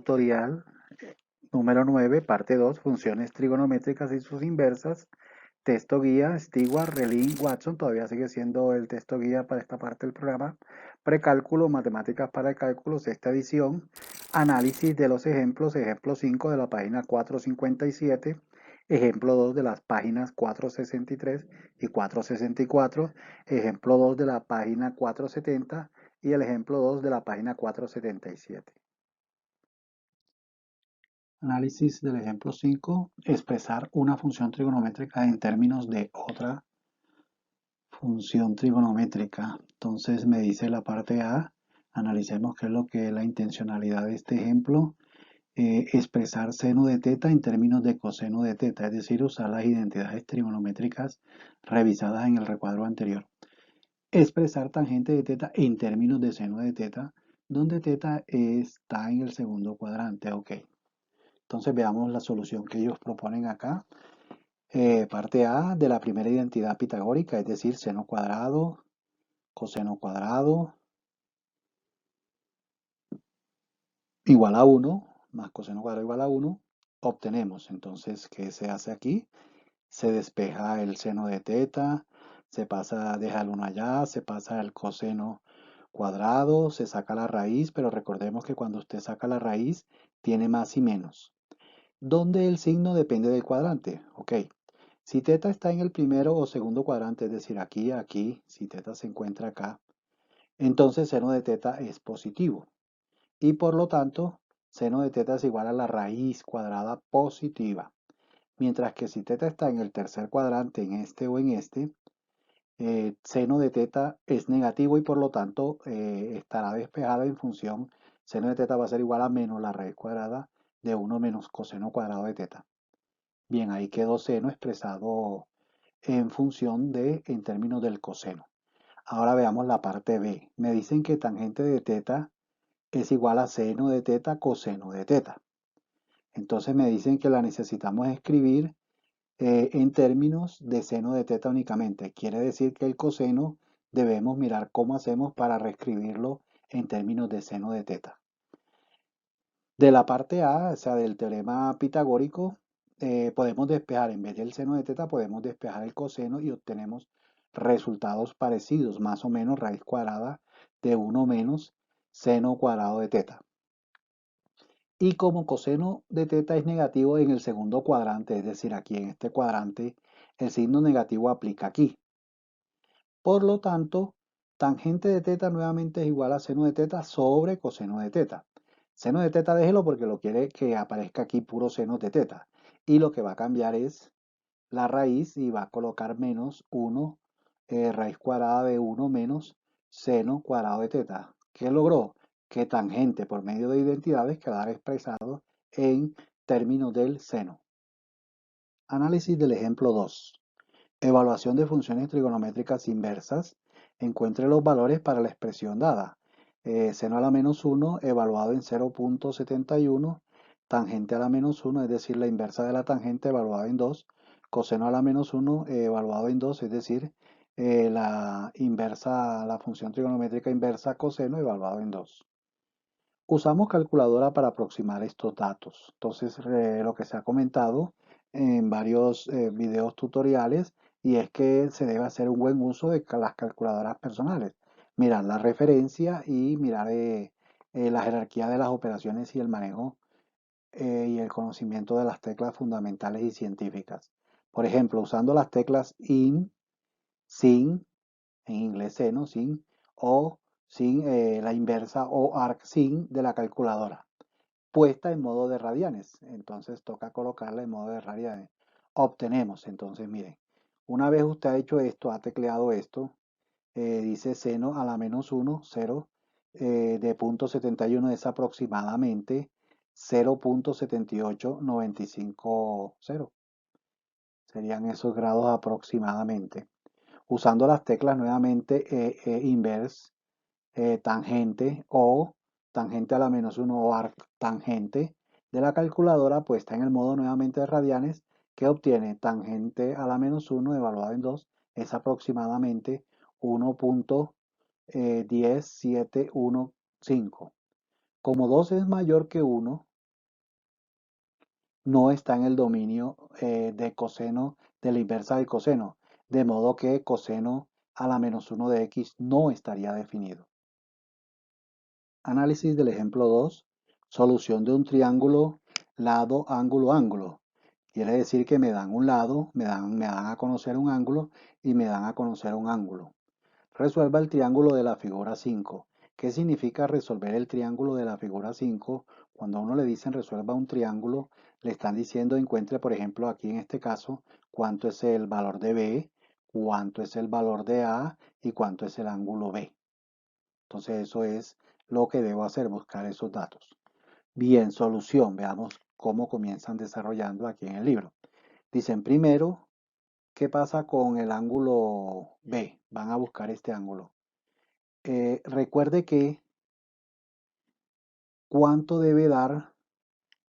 tutorial número 9, parte 2, funciones trigonométricas y sus inversas. Texto guía, Stewart, Relin, Watson, todavía sigue siendo el texto guía para esta parte del programa. Precálculo, matemáticas para el cálculo, sexta edición. Análisis de los ejemplos, ejemplo 5 de la página 457. Ejemplo 2 de las páginas 463 y 464. Ejemplo 2 de la página 470 y el ejemplo 2 de la página 477. Análisis del ejemplo 5. Expresar una función trigonométrica en términos de otra función trigonométrica. Entonces me dice la parte A, analicemos qué es lo que es la intencionalidad de este ejemplo. Expresar seno de teta en términos de coseno de teta, es decir, usar las identidades trigonométricas revisadas en el recuadro anterior. Expresar tangente de teta en términos de seno de teta, donde teta está en el segundo cuadrante. Ok. Entonces veamos la solución que ellos proponen acá. Parte A de la primera identidad pitagórica, es decir, seno cuadrado, coseno cuadrado, igual a 1, más coseno cuadrado igual a 1, obtenemos. Entonces, ¿qué se hace aquí? Se despeja el seno de teta, se pasa, deja el 1 allá, se pasa el coseno cuadrado, se saca la raíz, pero recordemos que cuando usted saca la raíz, tiene más y menos. Donde el signo depende del cuadrante. Ok. Si teta está en el primero o segundo cuadrante, es decir, aquí, si teta se encuentra acá, entonces seno de teta es positivo. Y por lo tanto, seno de teta es igual a la raíz cuadrada positiva. Mientras que si teta está en el tercer cuadrante, en este o en este, seno de teta es negativo y por lo tanto estará despejada en función, seno de teta va a ser igual a menos la raíz cuadrada de 1 menos coseno cuadrado de teta. Bien, ahí quedó seno expresado en función en términos del coseno. Ahora veamos la parte B. Me dicen que tangente de teta es igual a seno de teta coseno de teta. Entonces me dicen que la necesitamos escribir en términos de seno de teta únicamente. Quiere decir que el coseno debemos mirar cómo hacemos para reescribirlo en términos de seno de teta. De la parte A, o sea, del teorema pitagórico, podemos despejar, en vez del seno de teta, podemos despejar el coseno y obtenemos resultados parecidos, más o menos raíz cuadrada de 1 menos seno cuadrado de teta. Y como coseno de teta es negativo en el segundo cuadrante, es decir, aquí en este cuadrante, el signo negativo aplica aquí. Por lo tanto, tangente de teta nuevamente es igual a seno de teta sobre coseno de teta. Seno de teta déjelo porque lo quiere que aparezca aquí puro seno de teta. Y lo que va a cambiar es la raíz y va a colocar menos 1, raíz cuadrada de 1 menos seno cuadrado de teta. ¿Qué logró? Que tangente por medio de identidades quedara expresado en términos del seno. Análisis del ejemplo 2. Evaluación de funciones trigonométricas inversas. Encuentre los valores para la expresión dada. Seno a la menos 1 evaluado en 0.71. Tangente a la menos 1, es decir, la inversa de la tangente evaluada en 2. Coseno a la menos 1 evaluado en 2, es decir, la inversa, la función trigonométrica inversa coseno evaluado en 2. Usamos calculadora para aproximar estos datos. Entonces, lo que se ha comentado en varios videos tutoriales y es que se debe hacer un buen uso de las calculadoras personales. Mirar la referencia y mirar la jerarquía de las operaciones y el manejo y el conocimiento de las teclas fundamentales y científicas. Por ejemplo, usando las teclas IN, SIN, en inglés seno, sin, o sin la inversa o arc sin de la calculadora, puesta en modo de radianes. Entonces toca colocarla en modo de radianes. Obtenemos, entonces miren, una vez usted ha hecho esto, ha tecleado esto, dice seno a la menos 1, 0, de 0.71 es aproximadamente 0.78950. Serían esos grados aproximadamente usando las teclas nuevamente inverse, tangente o tangente a la menos 1 o arc tangente de la calculadora puesta en el modo nuevamente de radianes que obtiene tangente a la menos 1 evaluado en 2 es aproximadamente 1.10715. Como 2 es mayor que 1, no está en el dominio de coseno, de la inversa del coseno, de modo que coseno a la menos 1 de x no estaría definido. Análisis del ejemplo 2. Solución de un triángulo lado, ángulo, ángulo. Quiere decir que me dan un lado, me dan a conocer un ángulo y me dan a conocer un ángulo. Resuelva el triángulo de la figura 5. ¿Qué significa resolver el triángulo de la figura 5? Cuando a uno le dicen resuelva un triángulo, le están diciendo encuentre, por ejemplo, aquí en este caso, cuánto es el valor de B, cuánto es el valor de A y cuánto es el ángulo B. Entonces eso es lo que debo hacer, buscar esos datos. Bien, solución. Veamos cómo comienzan desarrollando aquí en el libro. Dicen primero, ¿qué pasa con el ángulo B? Van a buscar este ángulo. Recuerde que cuánto debe dar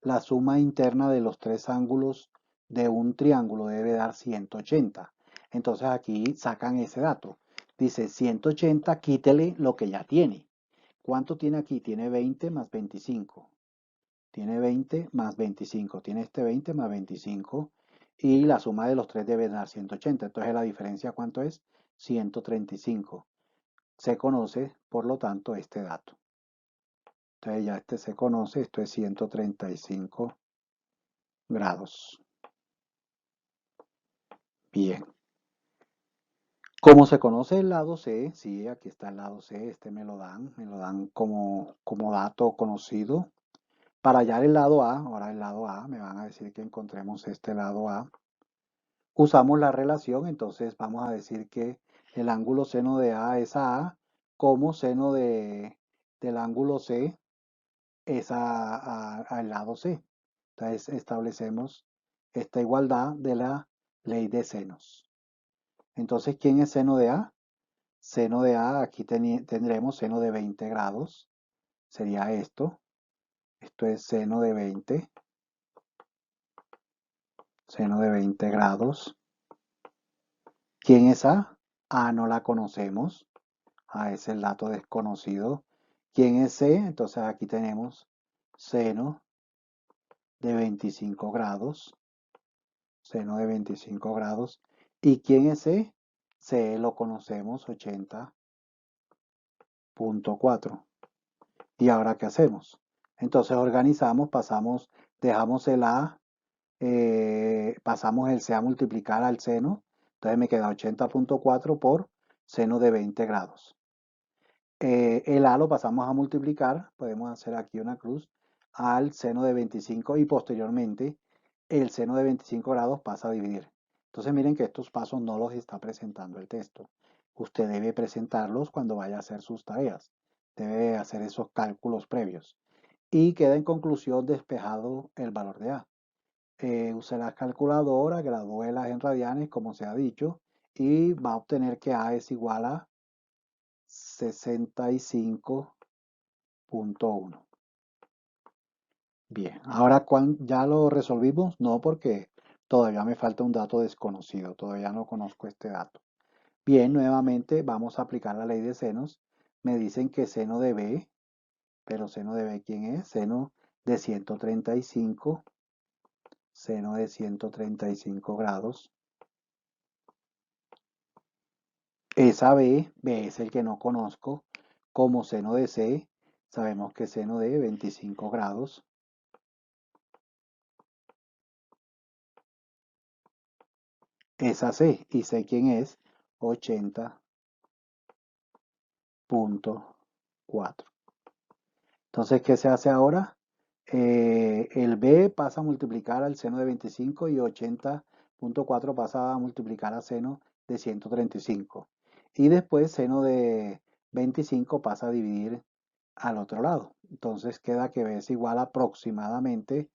la suma interna de los tres ángulos de un triángulo, debe dar 180. Entonces aquí sacan ese dato. Dice 180, quítele lo que ya tiene. ¿Cuánto tiene aquí? Tiene 20 más 25. Tiene 20 más 25. Tiene este 20 más 25. Y la suma de los tres debe dar 180. Entonces la diferencia, ¿cuánto es? 135. Se conoce, por lo tanto, este dato. Entonces ya este se conoce, esto es 135 grados. Bien. ¿Cómo se conoce el lado C? Sí, aquí está el lado C, este me lo dan como dato conocido. Para hallar el lado A, ahora el lado A, me van a decir que encontremos este lado A. Usamos la relación, entonces vamos a decir que el ángulo seno de A es A, como seno del ángulo C es al lado C. Entonces establecemos esta igualdad de la ley de senos. Entonces, ¿quién es seno de A? Seno de A, aquí tendremos seno de 20 grados. Sería esto. Esto es seno de 20. Seno de 20 grados. ¿Quién es A? A no la conocemos. A es el dato desconocido. ¿Quién es C? Entonces aquí tenemos seno de 25 grados. Seno de 25 grados. ¿Y quién es C? C lo conocemos, 80.4. ¿Y ahora qué hacemos? Entonces organizamos, dejamos el A, pasamos el C a multiplicar al seno. Entonces me queda 80.4 por seno de 20 grados. El A lo pasamos a multiplicar, podemos hacer aquí una cruz, al seno de 25 y posteriormente el seno de 25 grados pasa a dividir. Entonces miren que estos pasos no los está presentando el texto. Usted debe presentarlos cuando vaya a hacer sus tareas. Debe hacer esos cálculos previos. Y queda en conclusión despejado el valor de A. Use la calculadora, gradúelas en radianes como se ha dicho y va a obtener que A es igual a 65.1. Bien, ahora ya lo resolvimos, no porque todavía me falta un dato desconocido, todavía no conozco este dato. Bien, nuevamente vamos a aplicar la ley de senos. Me dicen que seno de B, pero seno de B, ¿quién es? Seno de 135, seno de 135 grados. Esa B es el que no conozco, como seno de C, sabemos que seno de 25 grados. Esa C, y sé quién es, 80.4. Entonces, ¿qué se hace ahora? El B pasa a multiplicar al seno de 25 y 80.4 pasa a multiplicar a seno de 135. Y después seno de 25 pasa a dividir al otro lado. Entonces queda que B es igual aproximadamente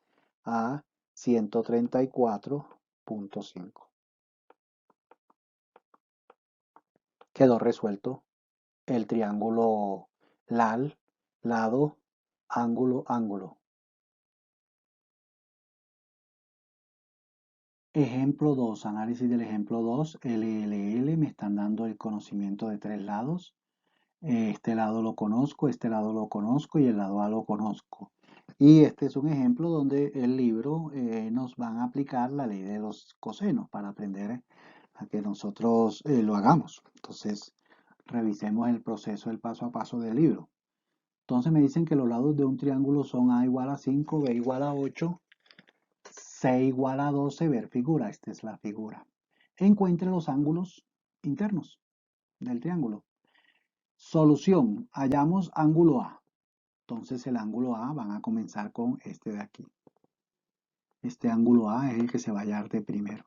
a 134.5. Quedó resuelto el triángulo LAL, lado, ángulo, ángulo. Ejemplo 2, análisis del ejemplo 2, LLL, me están dando el conocimiento de tres lados. Este lado lo conozco, este lado lo conozco y el lado A lo conozco. Y este es un ejemplo donde el libro nos van a aplicar la ley de los cosenos para aprender a que nosotros lo hagamos. Entonces, revisemos el proceso, el paso a paso del libro. Entonces me dicen que los lados de un triángulo son A igual a 5, B igual a 8, C igual a 12, ver figura. Esta es la figura. Encuentre los ángulos internos del triángulo. Solución. Hallamos ángulo A. Entonces el ángulo A van a comenzar con este de aquí. Este ángulo A es el que se va a hallar de primero.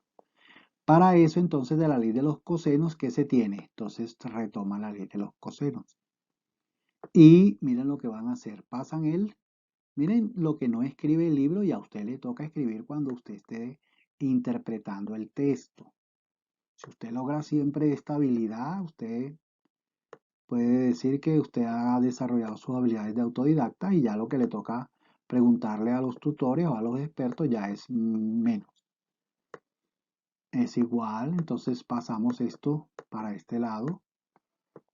Para eso entonces de la ley de los cosenos, ¿qué se tiene? Entonces retoma la ley de los cosenos. Y miren lo que van a hacer. Miren lo que no escribe el libro y a usted le toca escribir cuando usted esté interpretando el texto. Si usted logra siempre esta habilidad, usted puede decir que usted ha desarrollado sus habilidades de autodidacta y ya lo que le toca preguntarle a los tutores o a los expertos ya es menos. Es igual, entonces pasamos esto para este lado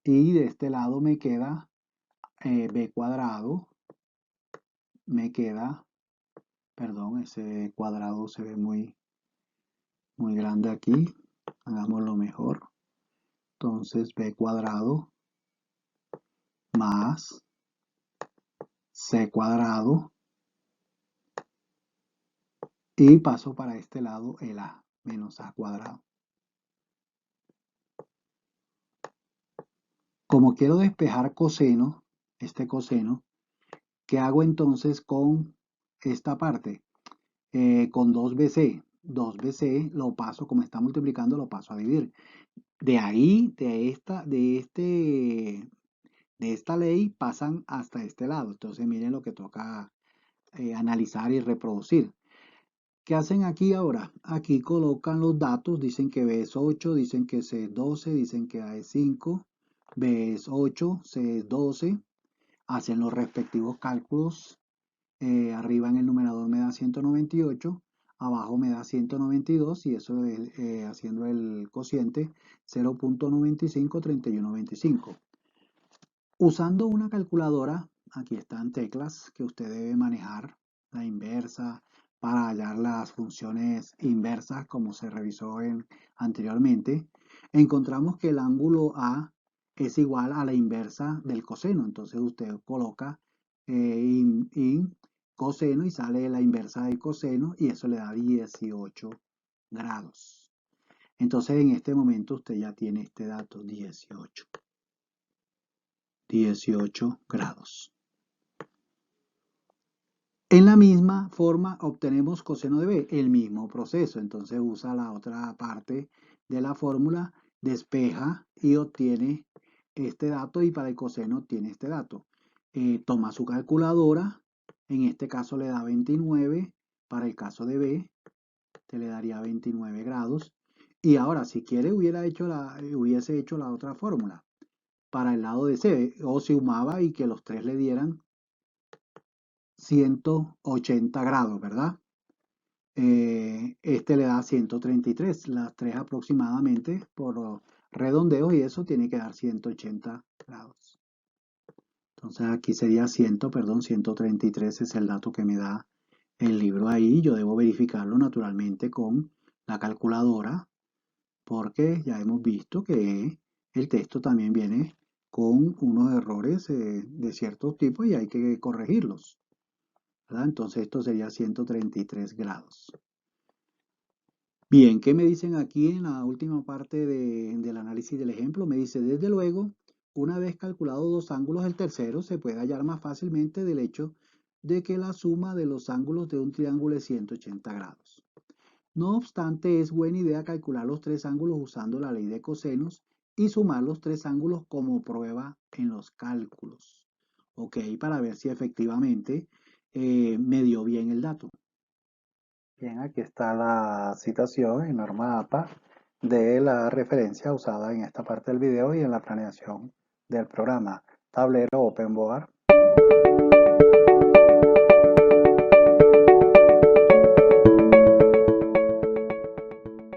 y de este lado me queda b cuadrado, perdón, ese cuadrado se ve muy grande aquí, hagámoslo mejor. Entonces b cuadrado más c cuadrado y paso para este lado el a menos a cuadrado. Como quiero despejar coseno, este coseno, ¿qué hago entonces con esta parte? Con 2bc. 2bc lo paso, como está multiplicando, lo paso a dividir. De ahí, de esta ley, pasan hasta este lado. Entonces miren lo que toca analizar y reproducir. ¿Qué hacen aquí ahora? Aquí colocan los datos, dicen que B es 8, dicen que C es 12, dicen que A es 5, B es 8, C es 12, hacen los respectivos cálculos. Arriba en el numerador me da 198, abajo me da 192 y eso es haciendo el cociente 0.953125. Usando una calculadora, aquí están teclas que usted debe manejar, la inversa, para hallar las funciones inversas como se revisó anteriormente, encontramos que el ángulo A es igual a la inversa del coseno. Entonces usted coloca in coseno y sale la inversa del coseno y eso le da 18 grados. Entonces en este momento usted ya tiene este dato, 18 grados. En la misma forma obtenemos coseno de b, el mismo proceso. Entonces usa la otra parte de la fórmula, despeja y obtiene este dato y para el coseno obtiene este dato. Toma su calculadora, en este caso le da 29, para el caso de b te le daría 29 grados. Y ahora si quiere hubiese hecho la otra fórmula. Para el lado de C, o sumaba y que los tres le dieran 180 grados, ¿verdad? Este le da 133, las tres aproximadamente por redondeo y eso tiene que dar 180 grados. Entonces aquí sería 133 es el dato que me da el libro ahí. Yo debo verificarlo naturalmente con la calculadora porque ya hemos visto que el texto también viene con unos errores de ciertos tipos y hay que corregirlos, ¿verdad? Entonces esto sería 133 grados. Bien, ¿qué me dicen aquí en la última parte del análisis del ejemplo? Me dice, desde luego, una vez calculado dos ángulos, el tercero se puede hallar más fácilmente del hecho de que la suma de los ángulos de un triángulo es 180 grados. No obstante, es buena idea calcular los tres ángulos usando la ley de cosenos y sumar los tres ángulos como prueba en los cálculos. Ok, para ver si efectivamente me dio bien el dato. Bien, aquí está la citación en norma APA de la referencia usada en esta parte del video y en la planeación del programa. Tablero OpenBoard.